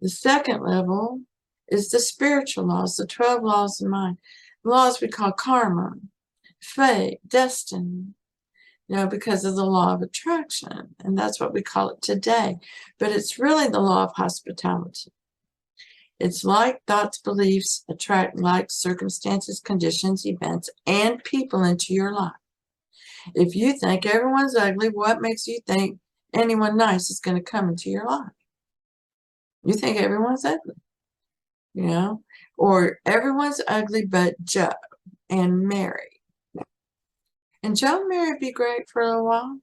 The second level is the spiritual laws, the 12 laws of mind. The laws we call karma, fate, destiny, because of the law of attraction. And that's what we call it today. But it's really the law of hospitality. It's like thoughts, beliefs attract like circumstances, conditions, events, and people into your life. If you think everyone's ugly, what makes you think anyone nice is going to come into your life? You think everyone's ugly, or everyone's ugly but Joe and Mary. And Joe and Mary be great for a little while,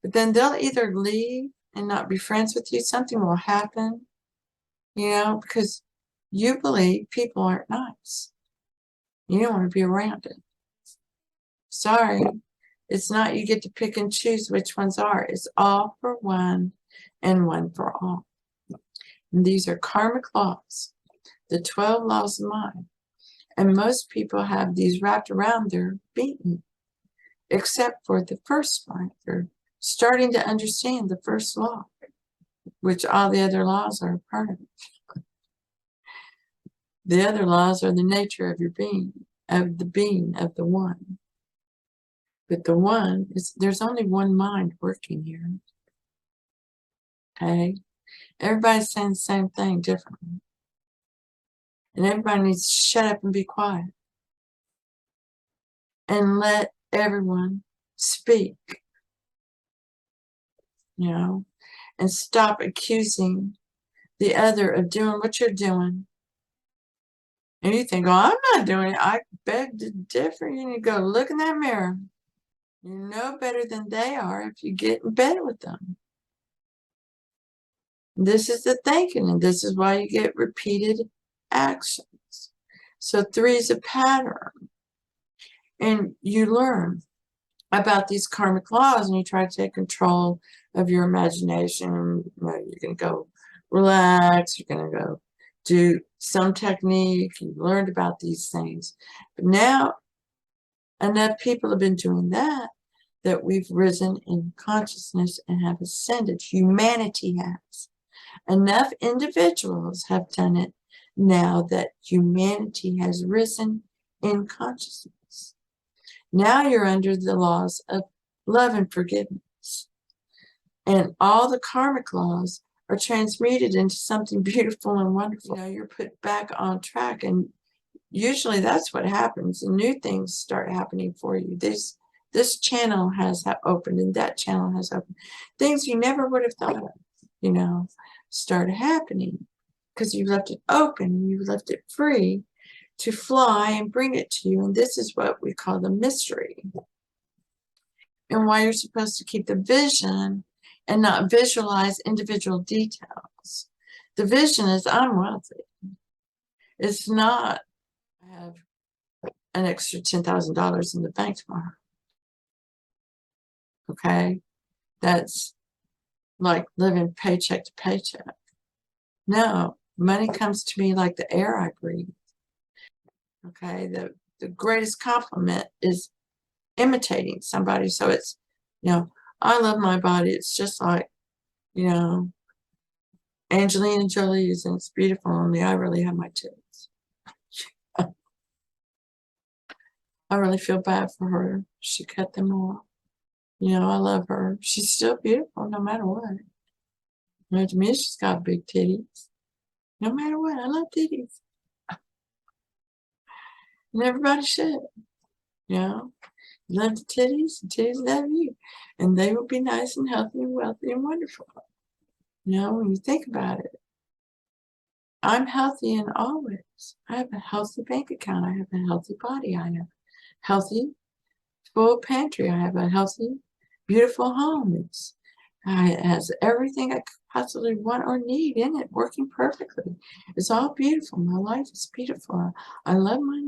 but then they'll either leave and not be friends with you. Something will happen, because you believe people aren't nice. You don't want to be around it. Sorry, it's not you get to pick and choose which ones are. It's all for one and one for all. And these are karmic laws, the 12 laws of mind. And most people have these wrapped around their being, except for the first one. They're starting to understand the first law, which all the other laws are a part of it. The other laws are the nature of your being, of the one. But the one there's only one mind working here. Okay? Everybody's saying the same thing differently. And everybody needs to shut up and be quiet. And let everyone speak. And stop accusing the other of doing what you're doing. And you think, oh, I'm not doing it. I beg to differ. You need to go look in that mirror. You know better than they are if you get in bed with them. This is the thinking, and this is why you get repeated actions. So 3 is a pattern. And you learn about these karmic laws, and you try to take control of your imagination. You're going to go relax. You're going to go do some technique. You learned about these things. But now, enough people have been doing that we've risen in consciousness and have ascended. Humanity has. Enough individuals have done it now that humanity has risen in consciousness. Now you're under the laws of love and forgiveness. And all the karmic laws are transmuted into something beautiful and wonderful. You're put back on track, and usually that's what happens. And new things start happening for you. This channel has opened, and that channel has opened. Things you never would have thought of, start happening because you left it open, you left it free to fly and bring it to you. And this is what we call the mystery. And why you're supposed to keep the vision and not visualize individual details. The vision is I'm wealthy. It's not I have an extra $10,000 in the bank tomorrow. Okay? That's like living paycheck to paycheck. No, money comes to me like the air I breathe. Okay? The greatest compliment is imitating somebody. So it's, I love my body. It's just like, Angelina Jolie's, and it's beautiful. Only I really have my tits. I really feel bad for her. She cut them off. I love her. She's still beautiful no matter what. To me, she's got big titties. No matter what, I love titties. And everybody should. You love the titties, and titties love you. And they will be nice and healthy and wealthy and wonderful. When you think about it. I'm healthy in all ways. I have a healthy bank account. I have a healthy body. I have healthy, full pantry. I have a healthy, beautiful home. It has everything I could possibly want or need in it, working perfectly. It's all beautiful. My life is beautiful. I love my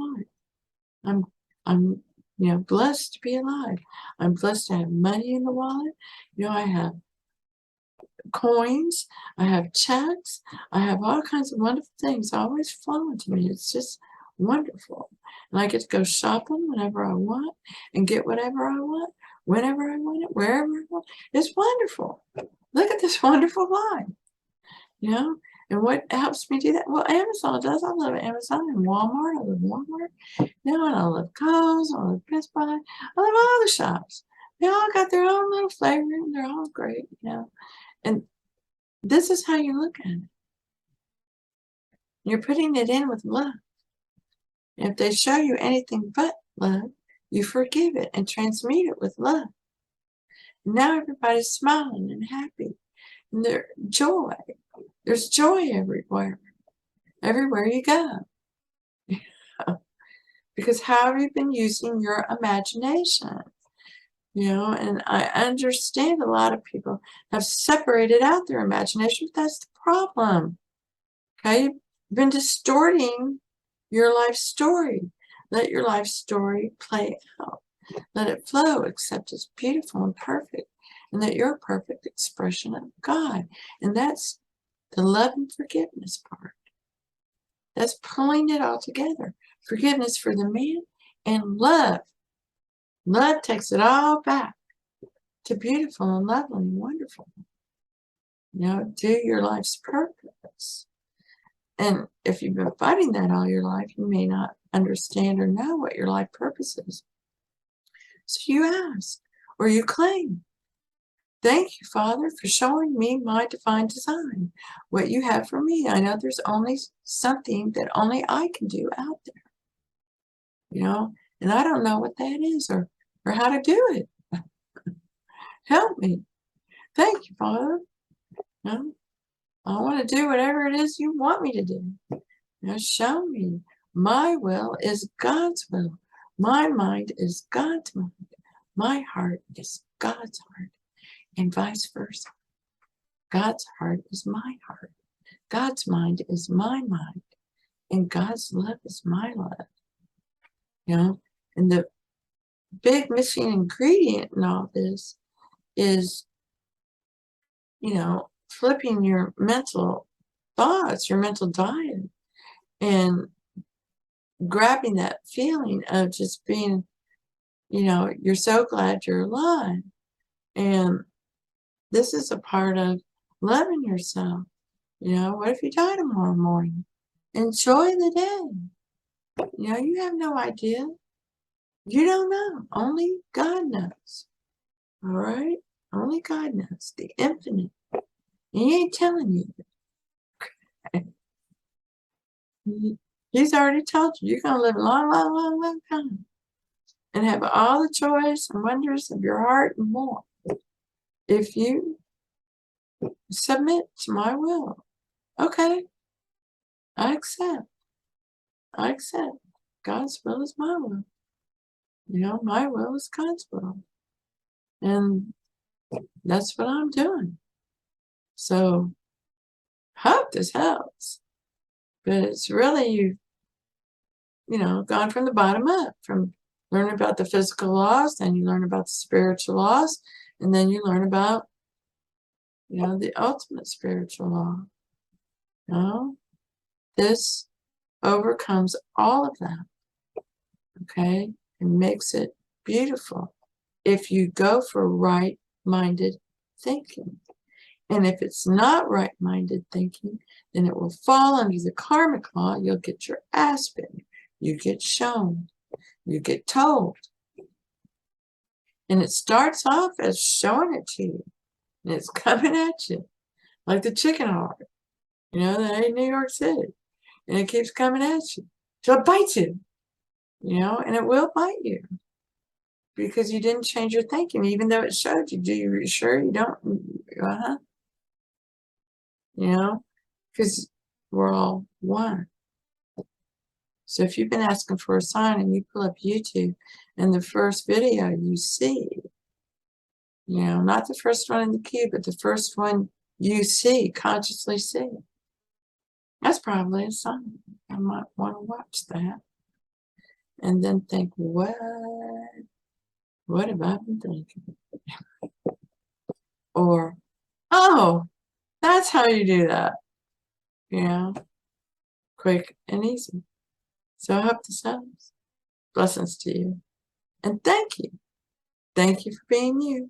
life. I'm blessed to be alive. I'm blessed to have money in the wallet. I have coins. I have checks. I have all kinds of wonderful things always flowing to me. It's just wonderful. And I get to go shopping whenever I want and get whatever I want, whenever I want it, wherever I want. It's wonderful. Look at this wonderful life. And what helps me do that? Well, Amazon does. I love Amazon and Walmart. I love Walmart. You know, and I love Kohl's. I love Best Buy. I love all the shops. They all got their own little flavor and they're all great, you know. And this is how you look at it. You're putting it in with love. And if they show you anything but love, you forgive it and transmute it with love. And now everybody's smiling and happy. And there's joy. There's joy everywhere. Everywhere you go. Because how have you been using your imagination? You know, and I understand a lot of people have separated out their imagination, but that's the problem. Okay, you've been distorting your life story. Let your life story play out. Let it flow, accept it's beautiful and perfect, and that you're a perfect expression of God. And that's the love and forgiveness part. That's pulling it all together. Forgiveness for the man and love. Love takes it all back to beautiful and lovely and wonderful. You know, do your life's purpose. And if you've been fighting that all your life, you may not understand or know what your life purpose is. So you ask or you claim. Thank you, Father, for showing me my divine design, what you have for me. I know there's only something that only I can do out there, you know, and I don't know what that is or how to do it. Help me. Thank you, Father. You know, I want to do whatever it is you want me to do. You know, show me. My will is God's will. My mind is God's mind. My heart is God's heart. And vice versa. God's heart is my heart. God's mind is my mind. And God's love is my love. You know, and the big missing ingredient in all this is, you know, flipping your mental thoughts, your mental diet, and grabbing that feeling of just being, you know, you're so glad you're alive. And this is a part of loving yourself. You know, what if you die tomorrow morning? Enjoy the day. You know, you have no idea. You don't know. Only God knows. All right? Only God knows. The infinite. And he ain't telling you. He's already told you. You're going to live a long, long, long, long time. And have all the joys and wonders of your heart and more. If you submit to my will. Okay. I accept. I accept. God's will is my will. You know, my will is God's will. And that's what I'm doing. So, hope this helps. But it's really you know, gone from the bottom up, from learning about the physical laws, then you learn about the spiritual laws, and then you learn about, you know, the ultimate spiritual law. You know, this overcomes all of that. Okay? And makes it beautiful if you go for right-minded thinking. And if it's not right-minded thinking, then it will fall under the karmic law. You'll get your ass bitten. You get shown. You get told. And it starts off as showing it to you. And it's coming at you. Like the chicken heart. You know, that ain't New York City. And it keeps coming at you. Till it bites you. You know, and it will bite you. Because you didn't change your thinking, even though it showed you. Do you sure you don't? You know, because we're all one. So if you've been asking for a sign and you pull up YouTube and the first video you see, you know, not the first one in the queue, but the first one you see, consciously see, that's probably a sign. I might want to watch that. And then think, what have I been thinking? Or, oh, that's how you do that. You know, quick and easy. So I hope this helps. Blessings to you. And thank you. Thank you for being you.